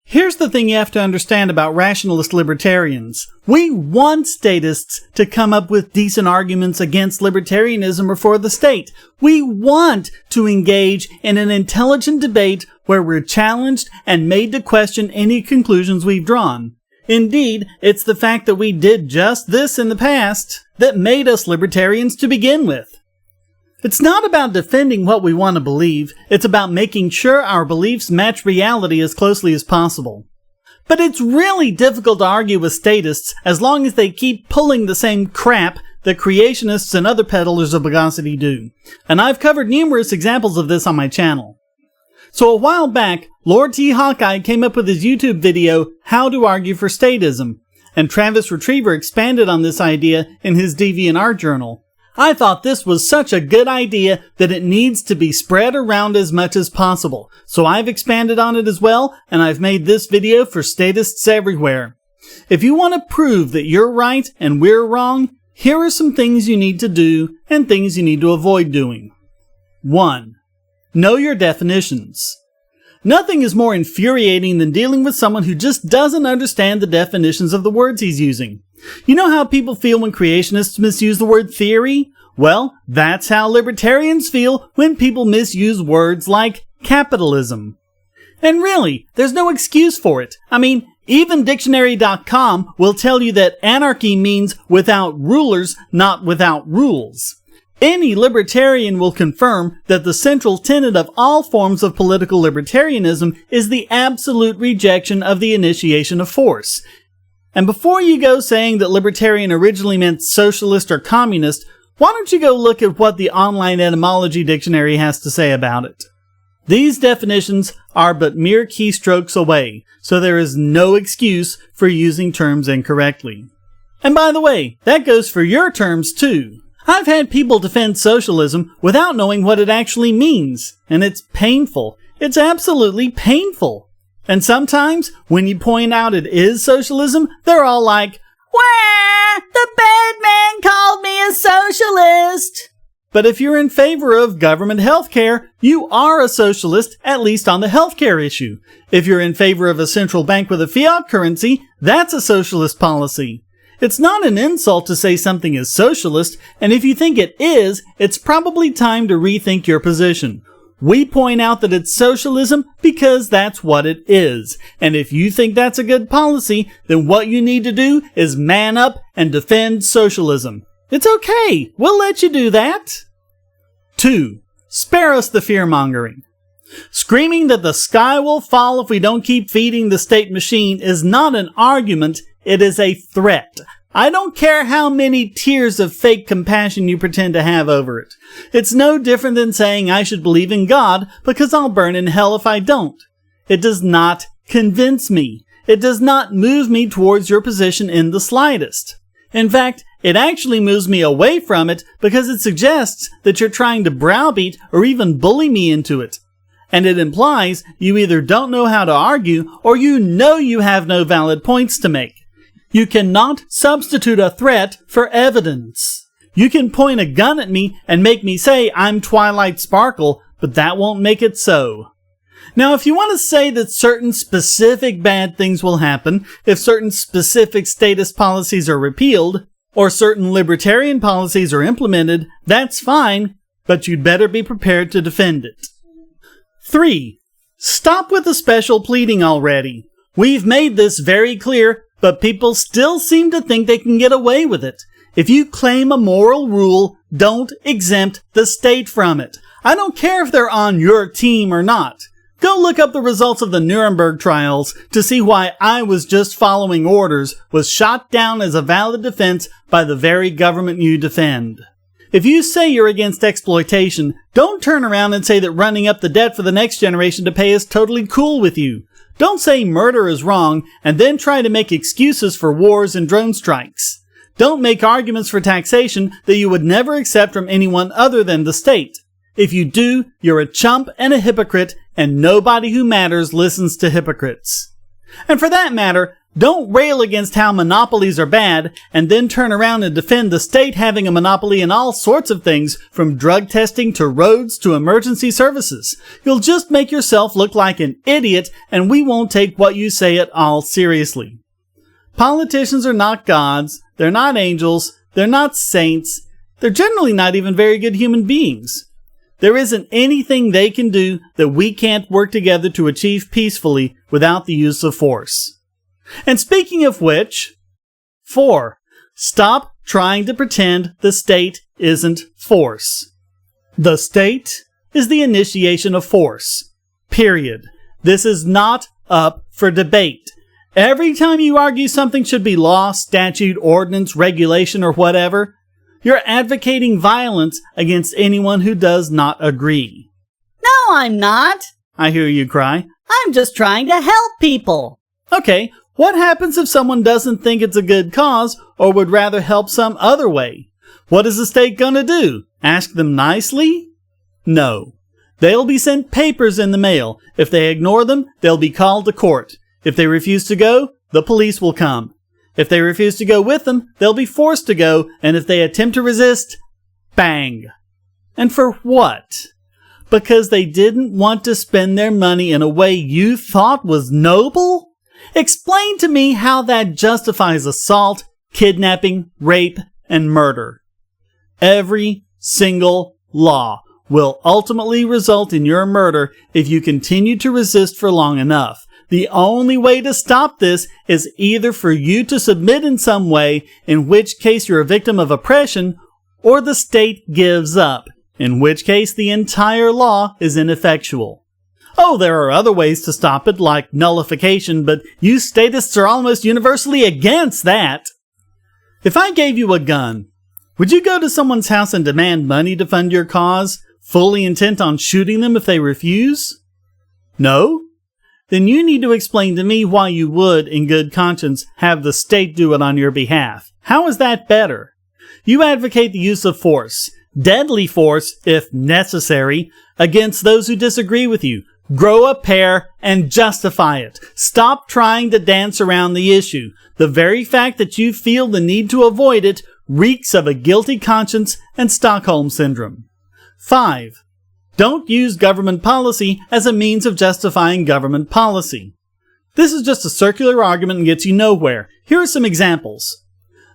Here's the thing you have to understand about rationalist libertarians. We want statists to come up with decent arguments against libertarianism or for the state. We want to engage in an intelligent debate where we're challenged and made to question any conclusions we've drawn. Indeed, it's the fact that we did just this in the past that made us libertarians to begin with. It's not about defending what we want to believe, it's about making sure our beliefs match reality as closely as possible. But it's really difficult to argue with statists as long as they keep pulling the same crap that creationists and other peddlers of bogosity do. And I've covered numerous examples of this on my channel. So a while back, Lord T. Hawkeye came up with his YouTube video, How to Argue for Statism, and Travis Retriever expanded on this idea in his DeviantArt journal. I thought this was such a good idea that it needs to be spread around as much as possible, so I've expanded on it as well, and I've made this video for statists everywhere. If you want to prove that you're right and we're wrong, here are some things you need to do and things you need to avoid doing. 1. Know your definitions. Nothing is more infuriating than dealing with someone who just doesn't understand the definitions of the words he's using. You know how people feel when creationists misuse the word theory? Well, that's how libertarians feel when people misuse words like capitalism. And really, there's no excuse for it. I mean, even dictionary.com will tell you that anarchy means without rulers, not without rules. Any libertarian will confirm that the central tenet of all forms of political libertarianism is the absolute rejection of the initiation of force. And before you go saying that libertarian originally meant socialist or communist, why don't you go look at what the online etymology dictionary has to say about it? These definitions are but mere keystrokes away, so there is no excuse for using terms incorrectly. And by the way, that goes for your terms too. I've had people defend socialism without knowing what it actually means, and it's painful. It's absolutely painful. And sometimes, when you point out it is socialism, they're all like, "Wah! The bad man called me a socialist!" But if you're in favor of government health care, you are a socialist, at least on the healthcare issue. If you're in favor of a central bank with a fiat currency, that's a socialist policy. It's not an insult to say something is socialist, and if you think it is, it's probably time to rethink your position. We point out that it's socialism because that's what it is. And if you think that's a good policy, then what you need to do is man up and defend socialism. It's okay. We'll let you do that. 2. Spare us the fear-mongering. Screaming that the sky will fall if we don't keep feeding the state machine is not an argument, it is a threat. I don't care how many tears of fake compassion you pretend to have over it. It's no different than saying I should believe in God because I'll burn in hell if I don't. It does not convince me. It does not move me towards your position in the slightest. In fact, it actually moves me away from it because it suggests that you're trying to browbeat or even bully me into it. And it implies you either don't know how to argue or you know you have no valid points to make. You cannot substitute a threat for evidence. You can point a gun at me and make me say I'm Twilight Sparkle, but that won't make it so. Now, if you want to say that certain specific bad things will happen, if certain specific statist policies are repealed, or certain libertarian policies are implemented, that's fine, but you'd better be prepared to defend it. 3. Stop with the special pleading already. We've made this very clear, but people still seem to think they can get away with it. If you claim a moral rule, don't exempt the state from it. I don't care if they're on your team or not. Go look up the results of the Nuremberg trials to see why I was just following orders was shot down as a valid defense by the very government you defend. If you say you're against exploitation, don't turn around and say that running up the debt for the next generation to pay is totally cool with you. Don't say murder is wrong and then try to make excuses for wars and drone strikes. Don't make arguments for taxation that you would never accept from anyone other than the state. If you do, you're a chump and a hypocrite, and nobody who matters listens to hypocrites. And for that matter, Don't rail against how monopolies are bad and then turn around and defend the state having a monopoly in all sorts of things, from drug testing to roads to emergency services. You'll just make yourself look like an idiot, and we won't take what you say at all seriously. Politicians are not gods, they're not angels, they're not saints, they're generally not even very good human beings. There isn't anything they can do that we can't work together to achieve peacefully without the use of force. And speaking of which, 4. Stop trying to pretend the state isn't force. The state is the initiation of force. Period. This is not up for debate. Every time you argue something should be law, statute, ordinance, regulation, or whatever, you're advocating violence against anyone who does not agree. No, I'm not. I hear you cry. I'm just trying to help people. Okay, what happens if someone doesn't think it's a good cause or would rather help some other way? What is the state gonna do? Ask them nicely? No. They'll be sent papers in the mail. If they ignore them, they'll be called to court. If they refuse to go, the police will come. If they refuse to go with them, they'll be forced to go, and if they attempt to resist, bang. And for what? Because they didn't want to spend their money in a way you thought was noble? Explain to me how that justifies assault, kidnapping, rape, and murder. Every single law will ultimately result in your murder if you continue to resist for long enough. The only way to stop this is either for you to submit in some way, in which case you're a victim of oppression, or the state gives up, in which case the entire law is ineffectual. Oh, there are other ways to stop it, like nullification, but you statists are almost universally against that. If I gave you a gun, would you go to someone's house and demand money to fund your cause, fully intent on shooting them if they refuse? No? Then you need to explain to me why you would, in good conscience, have the state do it on your behalf. How is that better? You advocate the use of force, deadly force, if necessary, against those who disagree with you. Grow a pair and justify it. Stop trying to dance around the issue. The very fact that you feel the need to avoid it reeks of a guilty conscience and Stockholm Syndrome. 5. Don't use government policy as a means of justifying government policy. This is just a circular argument and gets you nowhere. Here are some examples.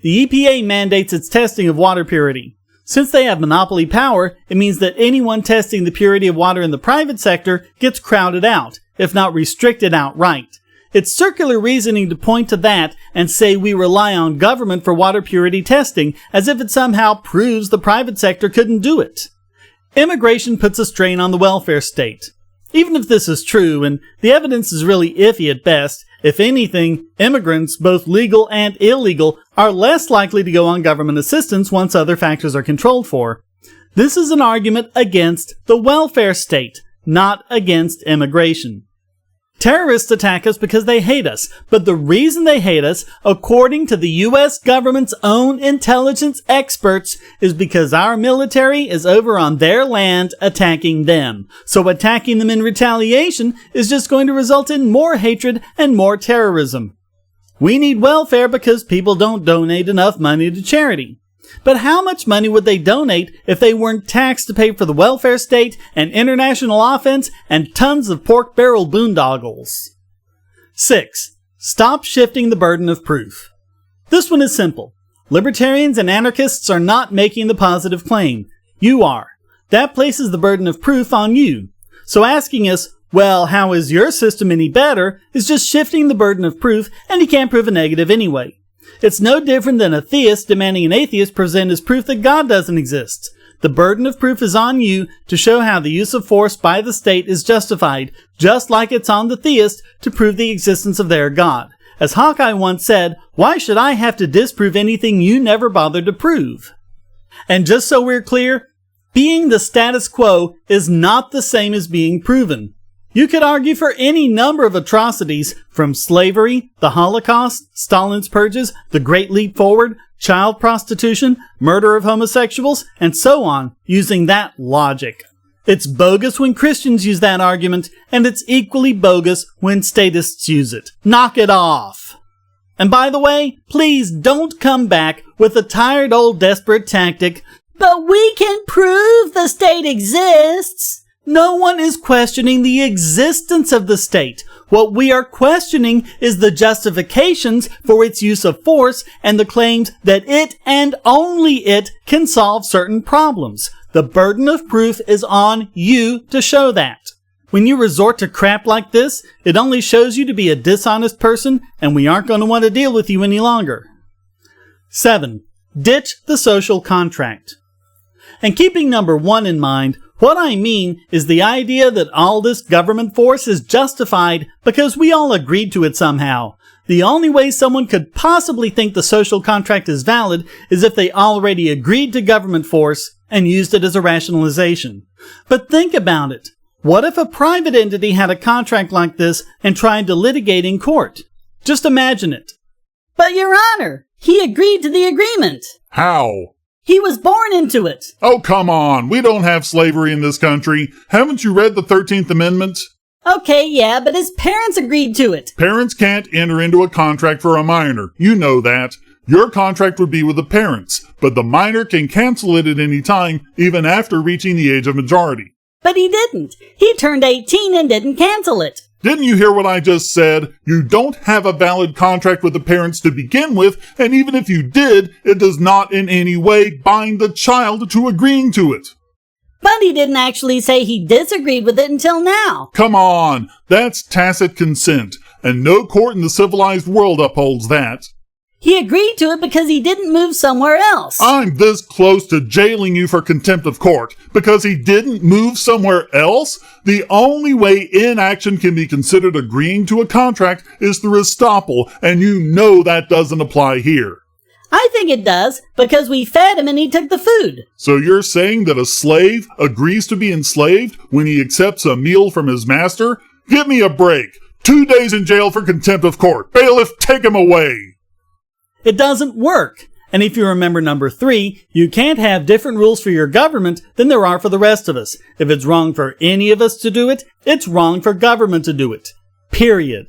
The EPA mandates its testing of water purity. Since they have monopoly power, it means that anyone testing the purity of water in the private sector gets crowded out, if not restricted outright. It's circular reasoning to point to that and say we rely on government for water purity testing, as if it somehow proves the private sector couldn't do it. Immigration puts a strain on the welfare state. Even if this is true, and the evidence is really iffy at best, if anything, immigrants, both legal and illegal, are less likely to go on government assistance once other factors are controlled for. This is an argument against the welfare state, not against immigration. Terrorists attack us because they hate us, but the reason they hate us, according to the U.S. government's own intelligence experts, is because our military is over on their land attacking them. So attacking them in retaliation is just going to result in more hatred and more terrorism. We need welfare because people don't donate enough money to charity. But how much money would they donate if they weren't taxed to pay for the welfare state and international offense and tons of pork barrel boondoggles? 6. Stop shifting the burden of proof. This one is simple. Libertarians and anarchists are not making the positive claim. You are. That places the burden of proof on you. So asking us, well, how is your system any better, is just shifting the burden of proof, and you can't prove a negative anyway. It's no different than a theist demanding an atheist present as proof that God doesn't exist. The burden of proof is on you to show how the use of force by the state is justified, just like it's on the theist to prove the existence of their God. As Hawkeye once said, why should I have to disprove anything you never bothered to prove? And just so we're clear, being the status quo is not the same as being proven. You could argue for any number of atrocities, from slavery, the Holocaust, Stalin's purges, the Great Leap Forward, child prostitution, murder of homosexuals, and so on, using that logic. It's bogus when Christians use that argument, and it's equally bogus when statists use it. Knock it off! And by the way, please don't come back with the tired old desperate tactic, But we can prove the state exists. no one is questioning the existence of the state. What we are questioning is the justifications for its use of force and the claims that it and only it can solve certain problems. The burden of proof is on you to show that. When you resort to crap like this, it only shows you to be a dishonest person, and we aren't going to want to deal with you any longer. 7. Ditch the social contract. And keeping number 1 in mind, what I mean is the idea that all this government force is justified because we all agreed to it somehow. The only way someone could possibly think the social contract is valid is if they already agreed to government force and used it as a rationalization. But think about it. What if a private entity had a contract like this and tried to litigate in court? Just imagine it. But Your Honor, he agreed to the agreement. How? He was born into it. Oh, come on. We don't have slavery in this country. Haven't you read the 13th Amendment? Okay, yeah, but his parents agreed to it. Parents can't enter into a contract for a minor. You know that. Your contract would be with the parents, but the minor can cancel it at any time, even after reaching the age of majority. But he didn't. He turned 18 and didn't cancel it. Didn't you hear what I just said? You don't have a valid contract with the parents to begin with, and even if you did, it does not in any way bind the child to agreeing to it. But he didn't actually say he disagreed with it until now. Come on, that's tacit consent, and no court in the civilized world upholds that. He agreed to it because he didn't move somewhere else. I'm this close to jailing you for contempt of court because he didn't move somewhere else? The only way inaction can be considered agreeing to a contract is through estoppel, and you know that doesn't apply here. I think it does, because we fed him and he took the food. So you're saying that a slave agrees to be enslaved when he accepts a meal from his master? Give me a break. 2 days in jail for contempt of court. Bailiff, take him away. It doesn't work. And if you remember number 3, you can't have different rules for your government than there are for the rest of us. If it's wrong for any of us to do it, it's wrong for government to do it. Period.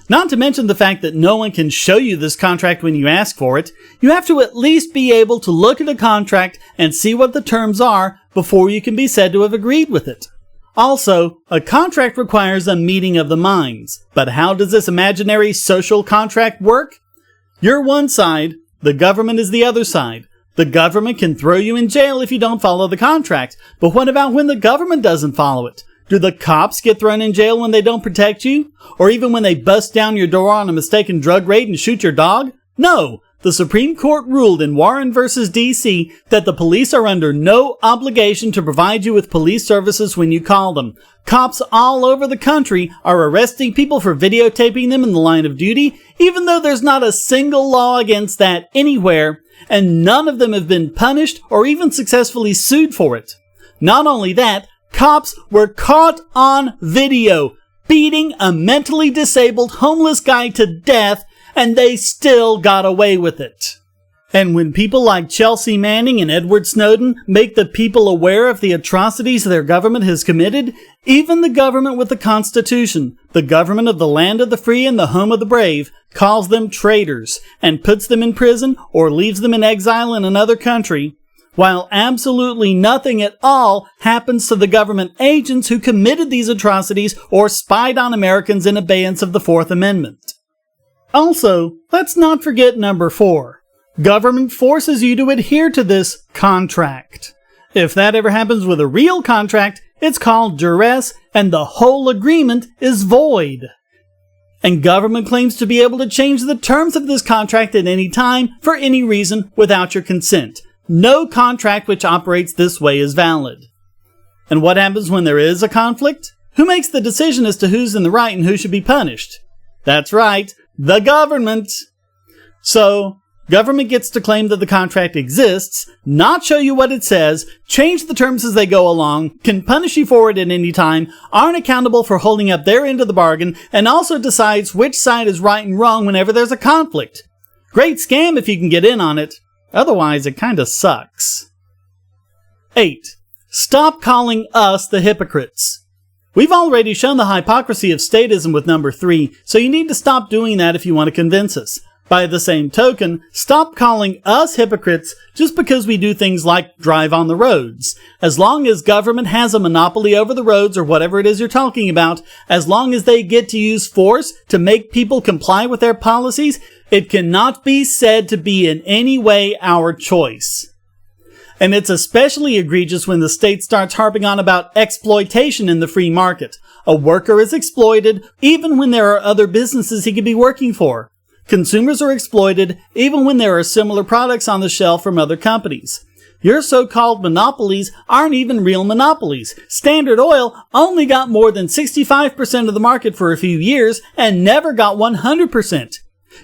Not to mention the fact that no one can show you this contract when you ask for it. You have to at least be able to look at a contract and see what the terms are before you can be said to have agreed with it. Also, a contract requires a meeting of the minds. But how does this imaginary social contract work? You're one side, the government is the other side. The government can throw you in jail if you don't follow the contract. But what about when the government doesn't follow it? Do the cops get thrown in jail when they don't protect you? Or even when they bust down your door on a mistaken drug raid and shoot your dog? No! The Supreme Court ruled in Warren v. D.C. that the police are under no obligation to provide you with police services when you call them. Cops all over the country are arresting people for videotaping them in the line of duty, even though there's not a single law against that anywhere, and none of them have been punished or even successfully sued for it. Not only that, cops were caught on video beating a mentally disabled homeless guy to death, and they still got away with it. And when people like Chelsea Manning and Edward Snowden make the people aware of the atrocities their government has committed, even the government with the Constitution, the government of the land of the free and the home of the brave, calls them traitors and puts them in prison or leaves them in exile in another country, while absolutely nothing at all happens to the government agents who committed these atrocities or spied on Americans in abeyance of the Fourth Amendment. Also, let's not forget number 4. Government forces you to adhere to this contract. If that ever happens with a real contract, it's called duress, and the whole agreement is void. And government claims to be able to change the terms of this contract at any time, for any reason, without your consent. No contract which operates this way is valid. And what happens when there is a conflict? Who makes the decision as to who's in the right and who should be punished? That's right, the government. So, government gets to claim that the contract exists, not show you what it says, change the terms as they go along, can punish you for it at any time, aren't accountable for holding up their end of the bargain, and also decides which side is right and wrong whenever there's a conflict. Great scam if you can get in on it. Otherwise, it kinda sucks. 8. Stop calling us the hypocrites. We've already shown the hypocrisy of statism with number 3, so you need to stop doing that if you want to convince us. By the same token, stop calling us hypocrites just because we do things like drive on the roads. As long as government has a monopoly over the roads or whatever it is you're talking about, as long as they get to use force to make people comply with their policies, it cannot be said to be in any way our choice. And it's especially egregious when the state starts harping on about exploitation in the free market. A worker is exploited even when there are other businesses he could be working for. Consumers are exploited even when there are similar products on the shelf from other companies. Your so-called monopolies aren't even real monopolies. Standard Oil only got more than 65% of the market for a few years and never got 100%.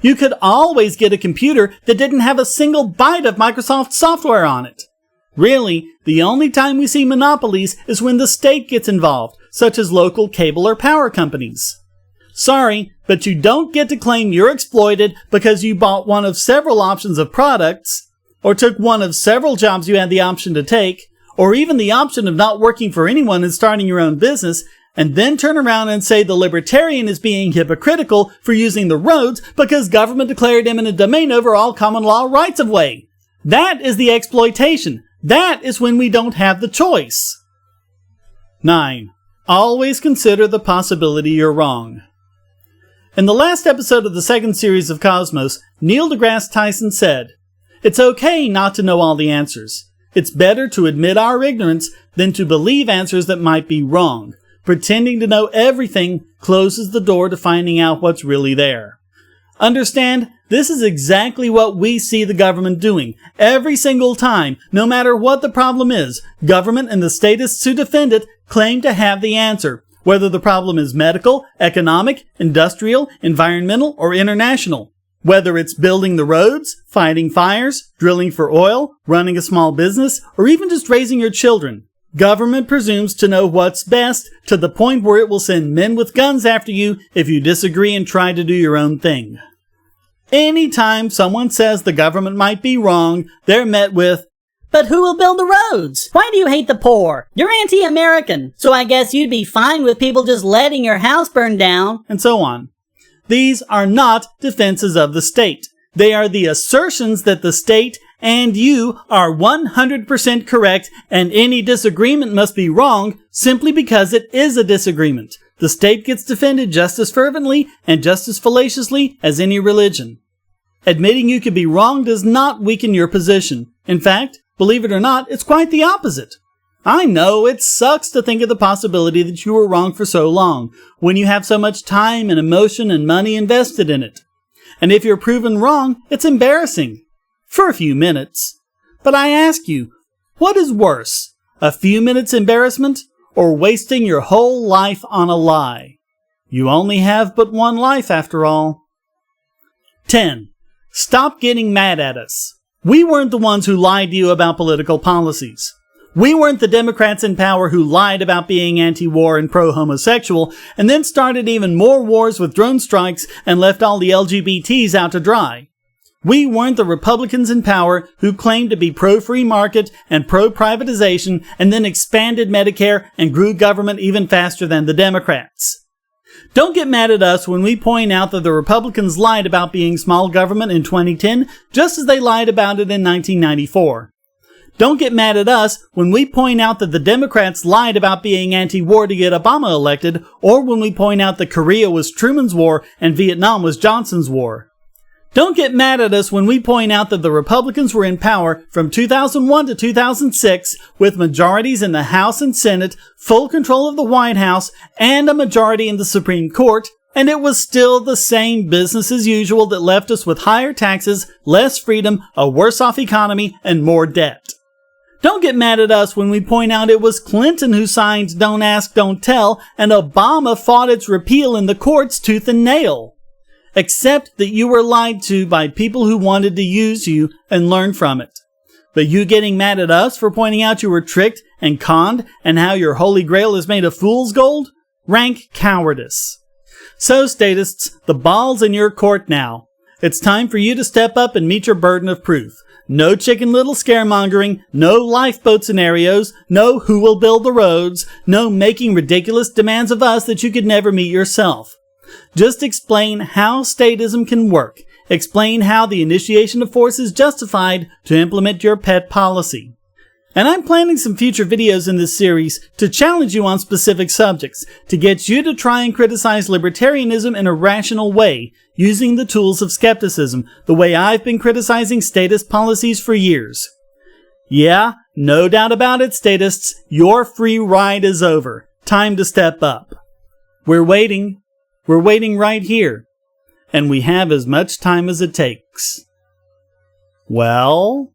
You could always get a computer that didn't have a single byte of Microsoft software on it. Really, the only time we see monopolies is when the state gets involved, such as local cable or power companies. Sorry, but you don't get to claim you're exploited because you bought one of several options of products, or took one of several jobs you had the option to take, or even the option of not working for anyone and starting your own business, and then turn around and say the libertarian is being hypocritical for using the roads because government declared eminent domain over all common law rights of way. That is the exploitation. That is when we don't have the choice. 9. Always consider the possibility you're wrong. In the last episode of the second series of Cosmos, Neil deGrasse Tyson said, "It's okay not to know all the answers. It's better to admit our ignorance than to believe answers that might be wrong. Pretending to know everything closes the door to finding out what's really there." Understand, this is exactly what we see the government doing. Every single time, no matter what the problem is, government and the statists who defend it claim to have the answer. Whether the problem is medical, economic, industrial, environmental, or international. Whether it's building the roads, fighting fires, drilling for oil, running a small business, or even just raising your children. Government presumes to know what's best to the point where it will send men with guns after you if you disagree and try to do your own thing. Anytime someone says the government might be wrong, they're met with, "But who will build the roads? Why do you hate the poor? You're anti-American, so I guess you'd be fine with people just letting your house burn down," and so on. These are not defenses of the state. They are the assertions that the state and you are 100% correct and any disagreement must be wrong simply because it is a disagreement. The state gets defended just as fervently and just as fallaciously as any religion. Admitting you could be wrong does not weaken your position. In fact, believe it or not, it's quite the opposite. I know it sucks to think of the possibility that you were wrong for so long, when you have so much time and emotion and money invested in it. And if you're proven wrong, it's embarrassing. For a few minutes. But I ask you, what is worse? A few minutes embarrassment or wasting your whole life on a lie? You only have but one life after all. 10. Stop getting mad at us. We weren't the ones who lied to you about political policies. We weren't the Democrats in power who lied about being anti-war and pro-homosexual and then started even more wars with drone strikes and left all the LGBTs out to dry. We weren't the Republicans in power who claimed to be pro-free market and pro-privatization and then expanded Medicare and grew government even faster than the Democrats. Don't get mad at us when we point out that the Republicans lied about being small government in 2010 just as they lied about it in 1994. Don't get mad at us when we point out that the Democrats lied about being anti-war to get Obama elected, or when we point out that Korea was Truman's war and Vietnam was Johnson's war. Don't get mad at us when we point out that the Republicans were in power from 2001 to 2006 with majorities in the House and Senate, full control of the White House, and a majority in the Supreme Court, and it was still the same business as usual that left us with higher taxes, less freedom, a worse-off economy, and more debt. Don't get mad at us when we point out it was Clinton who signed Don't Ask, Don't Tell, and Obama fought its repeal in the courts tooth and nail. Except that you were lied to by people who wanted to use you and learn from it. But you getting mad at us for pointing out you were tricked and conned and how your holy grail is made of fool's gold? Rank cowardice. So, statists, the ball's in your court now. It's time for you to step up and meet your burden of proof. No Chicken Little scaremongering, no lifeboat scenarios, no who will build the roads, no making ridiculous demands of us that you could never meet yourself. Just explain how statism can work. explain how the initiation of force is justified to implement your pet policy. And I'm planning some future videos in this series to challenge you on specific subjects, to get you to try and criticize libertarianism in a rational way, using the tools of skepticism, the way I've been criticizing statist policies for years. Yeah, no doubt about it, statists, your free ride is over. Time to step up. We're waiting. We're waiting right here. And we have as much time as it takes. Well...